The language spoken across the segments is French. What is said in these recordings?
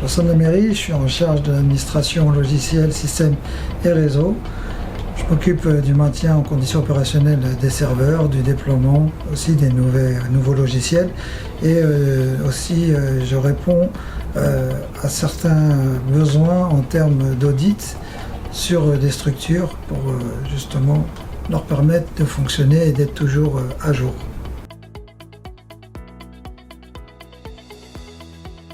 Au sein de la mairie, je suis en charge de l'administration logiciel, système et réseau. Je m'occupe du maintien en conditions opérationnelles des serveurs, du déploiement aussi des nouveaux logiciels et aussi je réponds à certains besoins en termes d'audit sur des structures pour justement leur permettre de fonctionner et d'être toujours à jour.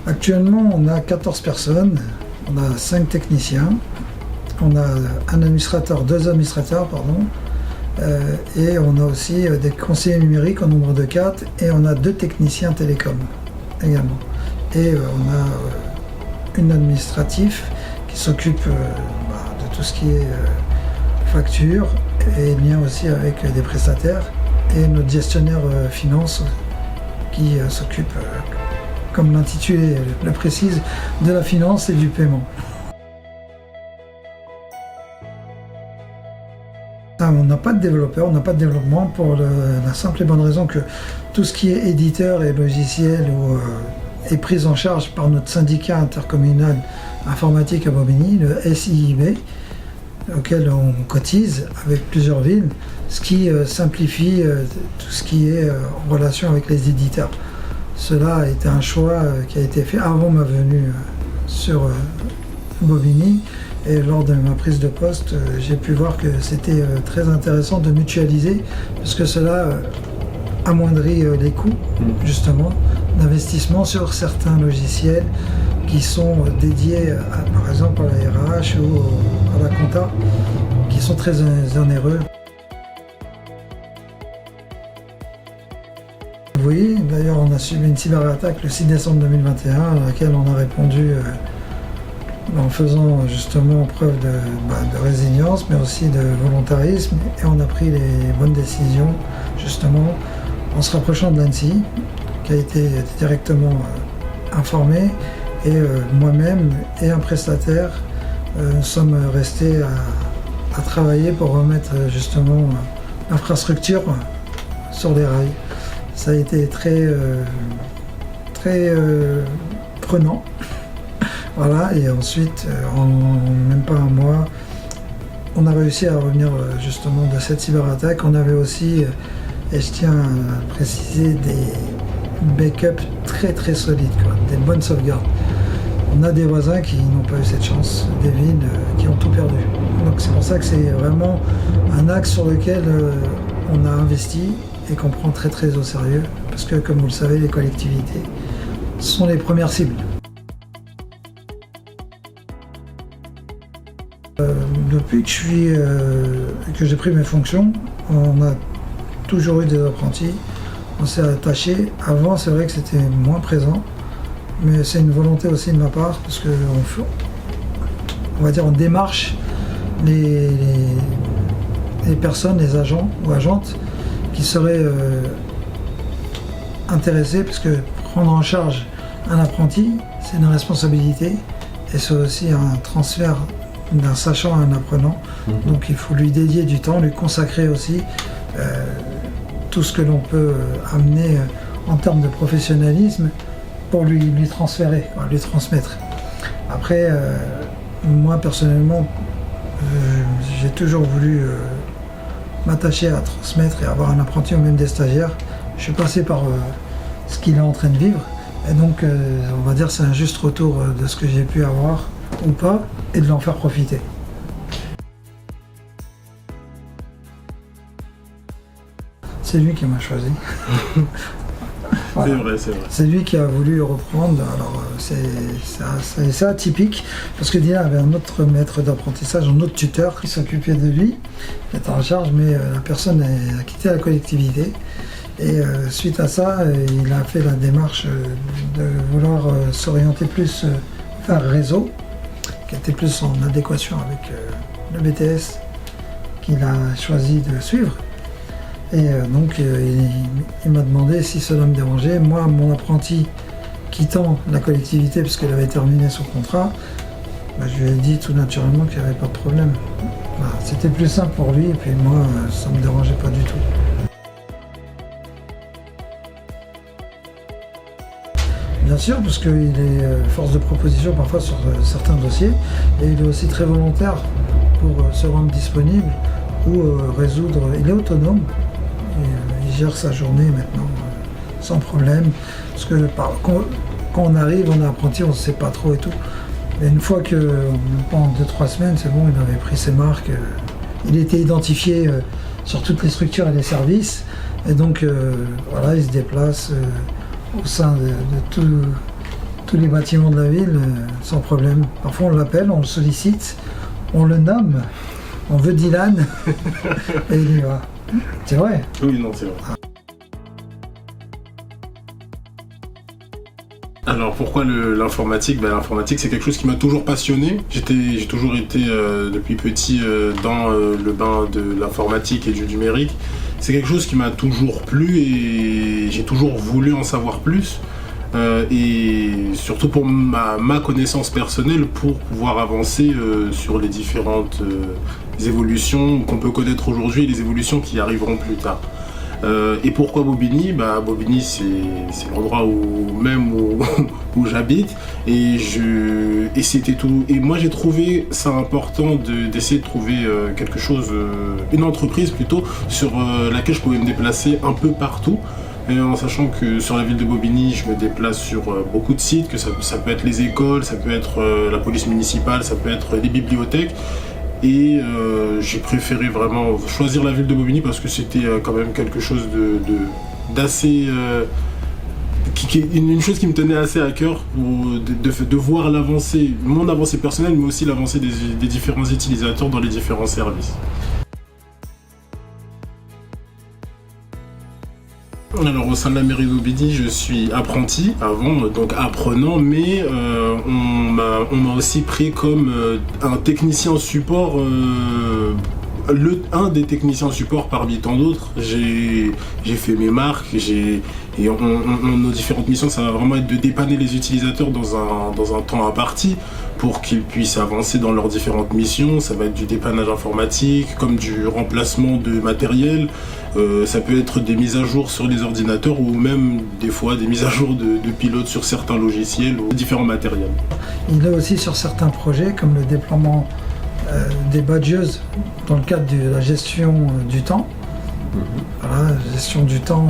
Actuellement, on a 14 personnes, on a 5 techniciens, on a un administrateur, 2 administrateurs, et on a aussi des conseillers numériques au nombre de 4 et on a 2 techniciens télécom également. Et on a une administratif qui s'occupe de tout ce qui est facture et lien aussi avec des prestataires et notre gestionnaire finance qui s'occupe, comme l'intitulé le précise, de la finance et du paiement. On n'a pas de développeur, on n'a pas de développement pour la simple et bonne raison que tout ce qui est éditeur et logiciel est pris en charge par notre syndicat intercommunal informatique à Bobigny, le SIIB, auquel on cotise avec plusieurs villes, ce qui simplifie tout ce qui est en relation avec les éditeurs. Cela a été un choix qui a été fait avant ma venue sur Bobigny. Et lors de ma prise de poste, j'ai pu voir que c'était très intéressant de mutualiser, parce que cela amoindrit les coûts, justement, d'investissement sur certains logiciels qui sont dédiés, par exemple, à la RH ou à la compta, qui sont très onéreux. Vous voyez, d'ailleurs, on a subi une cyberattaque le 6 décembre 2021, à laquelle on a répondu en faisant justement preuve de résilience, mais aussi de volontarisme, et on a pris les bonnes décisions, justement, en se rapprochant de l'ANSSI, qui a été directement informé, et moi-même et un prestataire, nous sommes restés à travailler pour remettre justement l'infrastructure sur les rails. Ça a été très prenant. Voilà, et ensuite, en même pas un mois, on a réussi à revenir justement de cette cyberattaque. On avait aussi, et je tiens à préciser, des backups très solides, des bonnes sauvegardes. On a des voisins qui n'ont pas eu cette chance, des villes qui ont tout perdu. Donc c'est pour ça que c'est vraiment un axe sur lequel on a investi et qu'on prend très au sérieux, parce que comme vous le savez, les collectivités sont les premières cibles. Depuis que j'ai pris mes fonctions, on a toujours eu des apprentis, on s'est attaché. Avant, c'est vrai que c'était moins présent, mais c'est une volonté aussi de ma part, parce que on va dire on démarche les personnes, les agents ou agentes qui seraient intéressés, parce que prendre en charge un apprenti, c'est une responsabilité et c'est aussi un transfert d'un sachant à un apprenant. Donc il faut lui dédier du temps, lui consacrer aussi tout ce que l'on peut amener en termes de professionnalisme pour lui transférer, lui transmettre. Après, moi personnellement, j'ai toujours voulu m'attacher à transmettre et avoir un apprenti ou même des stagiaires. Je suis passé par ce qu'il est en train de vivre, et donc on va dire c'est un juste retour de ce que j'ai pu avoir ou pas, et de l'en faire profiter. C'est lui qui m'a choisi. Voilà. C'est vrai. C'est lui qui a voulu reprendre. Alors c'est atypique, parce que Dylan avait un autre maître d'apprentissage, un autre tuteur qui s'occupait de lui, qui était en charge, mais la personne a quitté la collectivité. Et suite à ça, il a fait la démarche de vouloir s'orienter plus vers réseau, qui était plus en adéquation avec le BTS qu'il a choisi de suivre. Et donc il m'a demandé si cela me dérangeait. Moi, mon apprenti quittant la collectivité puisqu'il avait terminé son contrat, je lui ai dit tout naturellement qu'il n'y avait pas de problème. Voilà, c'était plus simple pour lui, et puis moi, ça ne me dérangeait pas du tout. Bien sûr, parce qu'il est force de proposition parfois sur certains dossiers, et il est aussi très volontaire pour se rendre disponible ou résoudre. Il est autonome, et, il gère sa journée maintenant sans problème, parce que quand on arrive, on est apprenti, on ne sait pas trop et tout. Et une fois que, pendant 2-3 semaines, c'est bon, il avait pris ses marques, il était identifié sur toutes les structures et les services, et donc voilà, il se déplace au sein de tous les bâtiments de la ville sans problème. Parfois on l'appelle, on le sollicite, on le nomme, on veut Dylan, et il y va. C'est vrai. Oui, non, c'est vrai. Alors pourquoi l'informatique? L'informatique, c'est quelque chose qui m'a toujours passionné. J'ai toujours été depuis petit dans le bain de l'informatique et du numérique. C'est quelque chose qui m'a toujours plu et j'ai toujours voulu en savoir plus. Et surtout pour ma connaissance personnelle, pour pouvoir avancer sur les différentes évolutions qu'on peut connaître aujourd'hui et les évolutions qui arriveront plus tard. Et pourquoi Bobigny? Bobigny, c'est l'endroit où j'habite, et c'était tout. Et moi j'ai trouvé ça important d'essayer de trouver quelque chose, une entreprise plutôt, sur laquelle je pouvais me déplacer un peu partout. Et en sachant que sur la ville de Bobigny, je me déplace sur beaucoup de sites, que ça peut être les écoles, ça peut être la police municipale, ça peut être les bibliothèques. Et j'ai préféré vraiment choisir la ville de Bobigny parce que c'était quand même quelque chose d'assez... une chose qui me tenait assez à cœur de voir l'avancée, mon avancée personnelle, mais aussi l'avancée des différents utilisateurs dans les différents services. Alors au sein de la mairie d'Aubigny, je suis apprenti avant, donc apprenant, mais on m'a aussi pris comme un technicien support, un des techniciens support parmi tant d'autres. J'ai fait mes marques, nos différentes missions, ça va vraiment être de dépanner les utilisateurs dans un temps imparti pour qu'ils puissent avancer dans leurs différentes missions. Ça va être du dépannage informatique, comme du remplacement de matériel. Ça peut être des mises à jour sur les ordinateurs ou même des fois des mises à jour de pilotes sur certains logiciels ou différents matériels. Il est aussi sur certains projets comme le déploiement des badges dans le cadre de la gestion du temps. Voilà, la gestion du temps,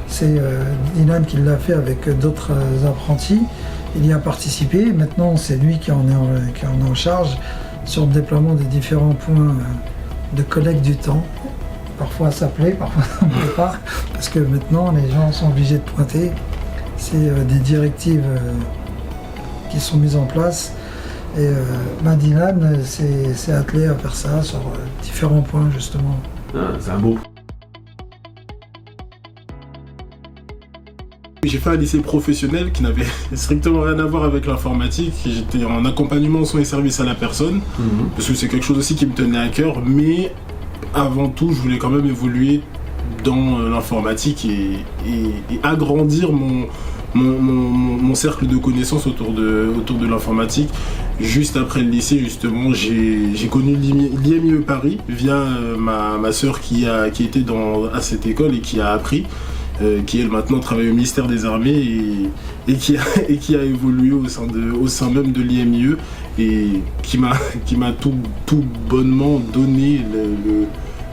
c'est Dylan qui l'a fait avec d'autres apprentis. Il y a participé. Maintenant, c'est lui qui en est en charge sur le déploiement des différents points de collecte du temps. Parfois ça plaît, parfois ça ne plaît pas, parce que maintenant les gens sont obligés de pointer. C'est des directives qui sont mises en place. Et Dylan s'est attelé à faire ça sur différents points justement. C'est un beau. J'ai fait un lycée professionnel qui n'avait strictement rien à voir avec l'informatique. J'étais en accompagnement soins et services à la personne, parce que c'est quelque chose aussi qui me tenait à cœur, mais avant tout, je voulais quand même évoluer dans l'informatique et agrandir mon cercle de connaissances autour de l'informatique. Juste après le lycée, justement, j'ai connu l'IMIE Paris via ma sœur qui était à cette école et qui a appris, qui elle maintenant travaille au ministère des Armées et qui a évolué au sein même de l'IMIE et qui m'a tout bonnement donné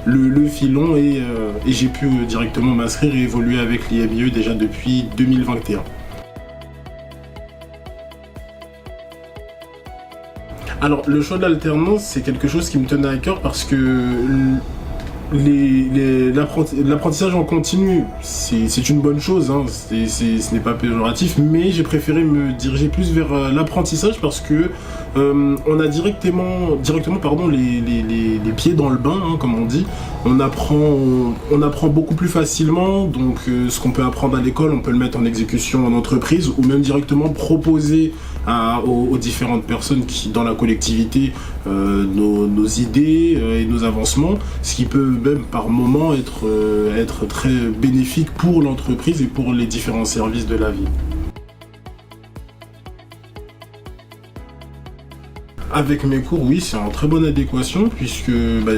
le filon et j'ai pu directement m'inscrire et évoluer avec l'IMIE déjà depuis 2021. Alors le choix de l'alternance, c'est quelque chose qui me tenait à cœur parce que l'apprentissage en continu, c'est une bonne chose, hein. Ce n'est pas péjoratif, mais j'ai préféré me diriger plus vers l'apprentissage parce que on a directement les pieds dans le bain, hein, comme on dit. On apprend beaucoup plus facilement, donc ce qu'on peut apprendre à l'école, on peut le mettre en exécution en entreprise ou même directement proposer aux différentes personnes qui dans la collectivité nos idées et nos avancements, ce qui peut même par moment être très bénéfique pour l'entreprise et pour les différents services de la ville. Avec mes cours, oui, c'est en très bonne adéquation puisque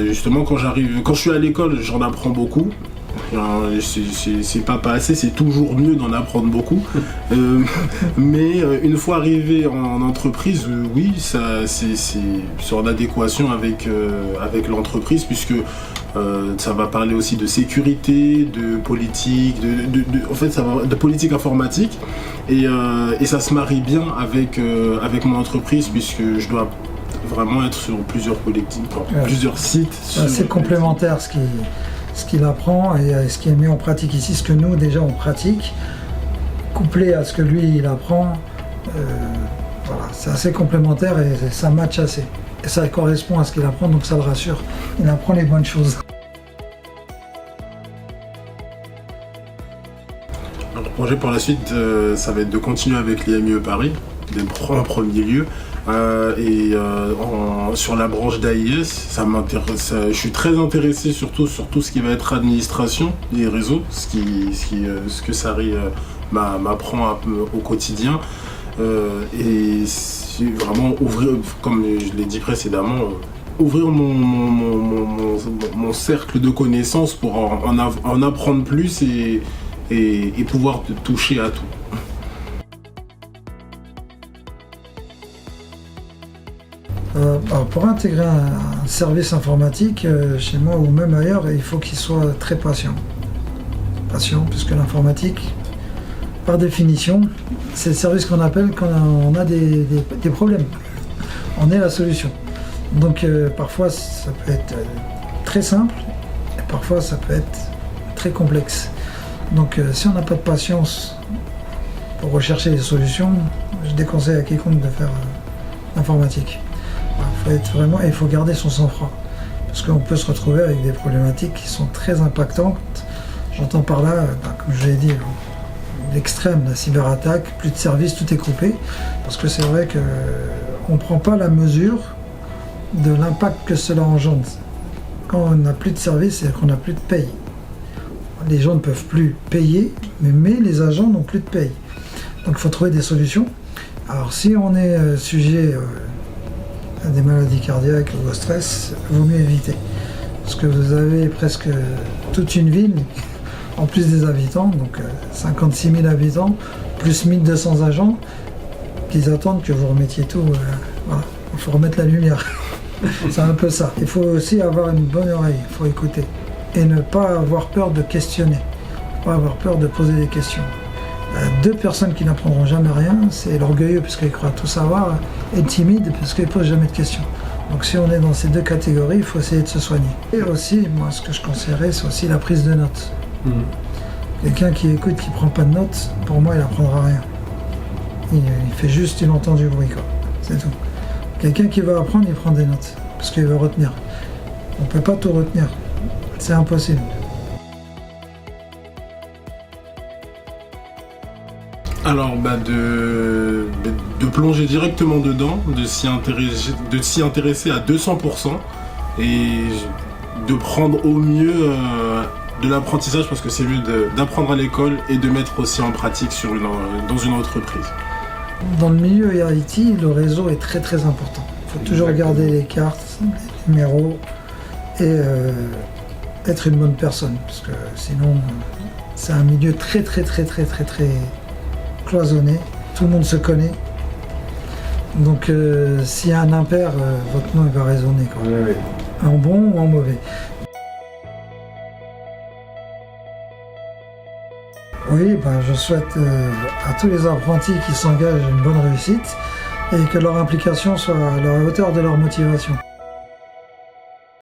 justement quand je suis à l'école, j'en apprends beaucoup. C'est pas assez, c'est toujours mieux d'en apprendre beaucoup. Mais une fois arrivé en entreprise, oui, c'est en adéquation avec l'entreprise, puisque ça va parler aussi de sécurité, de politique, en fait, ça va de politique informatique, et ça se marie bien avec mon entreprise, puisque je dois vraiment être sur plusieurs collectifs, plusieurs sites. C'est complémentaire ce qu'il apprend et ce qui est mis en pratique ici, ce que nous déjà on pratique, couplé à ce que lui il apprend, voilà, c'est assez complémentaire et ça match assez. Et ça correspond à ce qu'il apprend, donc ça le rassure. Il apprend les bonnes choses. Le projet pour la suite, ça va être de continuer avec l'IMIE Paris, en premier lieu. Sur la branche d'AIS, ça m'intéresse. Je suis très intéressé surtout sur tout ce qui va être administration des réseaux, ce que Sari m'apprend un peu au quotidien. Et c'est vraiment ouvrir, comme je l'ai dit précédemment, ouvrir mon cercle de connaissances pour en apprendre plus et pouvoir toucher à tout. Pour intégrer un service informatique chez moi ou même ailleurs, il faut qu'il soit très patient. Patient, puisque l'informatique, par définition, c'est le service qu'on appelle quand on a des problèmes. On est la solution. Donc parfois ça peut être très simple et parfois ça peut être très complexe. Donc si on n'a pas de patience pour rechercher des solutions, je déconseille à quiconque de faire l'informatique. Il faut garder son sang-froid, parce qu'on peut se retrouver avec des problématiques qui sont très impactantes. J'entends par là, comme je l'ai dit, l'extrême, la cyberattaque, plus de services, tout est coupé, parce que c'est vrai qu'on ne prend pas la mesure de l'impact que cela engendre. Quand on n'a plus de services, c'est qu'on n'a plus de paye. Les gens ne peuvent plus payer, mais les agents n'ont plus de paye. Donc il faut trouver des solutions. Alors si on est sujet à des maladies cardiaques ou au stress, il vaut mieux éviter. Parce que vous avez presque toute une ville, en plus des habitants, donc 56 000 habitants, plus 1200 agents, qui attendent que vous remettiez tout. Voilà. Il faut remettre la lumière. C'est un peu ça. Il faut aussi avoir une bonne oreille, il faut écouter. Et ne pas avoir peur de questionner, ne pas avoir peur de poser des questions. Deux personnes qui n'apprendront jamais rien, c'est l'orgueilleux parce qu'il croit tout savoir, et le timide parce qu'il ne pose jamais de questions. Donc si on est dans ces deux catégories, il faut essayer de se soigner. Et aussi, moi ce que je conseillerais, c'est aussi la prise de notes. Quelqu'un qui écoute, qui ne prend pas de notes, pour moi il n'apprendra rien. Il fait juste, il entend du bruit, quoi. C'est tout. Quelqu'un qui veut apprendre, il prend des notes, parce qu'il veut retenir. On ne peut pas tout retenir, c'est impossible. Alors de plonger directement dedans, de s'y intéresser à 200% et de prendre au mieux de l'apprentissage, parce que c'est mieux d'apprendre à l'école et de mettre aussi en pratique dans une entreprise. Dans le milieu IT, le réseau est très très important. Il faut toujours garder les cartes, les numéros et être une bonne personne, parce que sinon c'est un milieu très cloisonné, tout le monde se connaît. Donc s'il y a un impair, votre nom il va résonner, quoi. Oui. En bon ou en mauvais. Oui, je souhaite à tous les apprentis qui s'engagent une bonne réussite et que leur implication soit à la hauteur de leur motivation.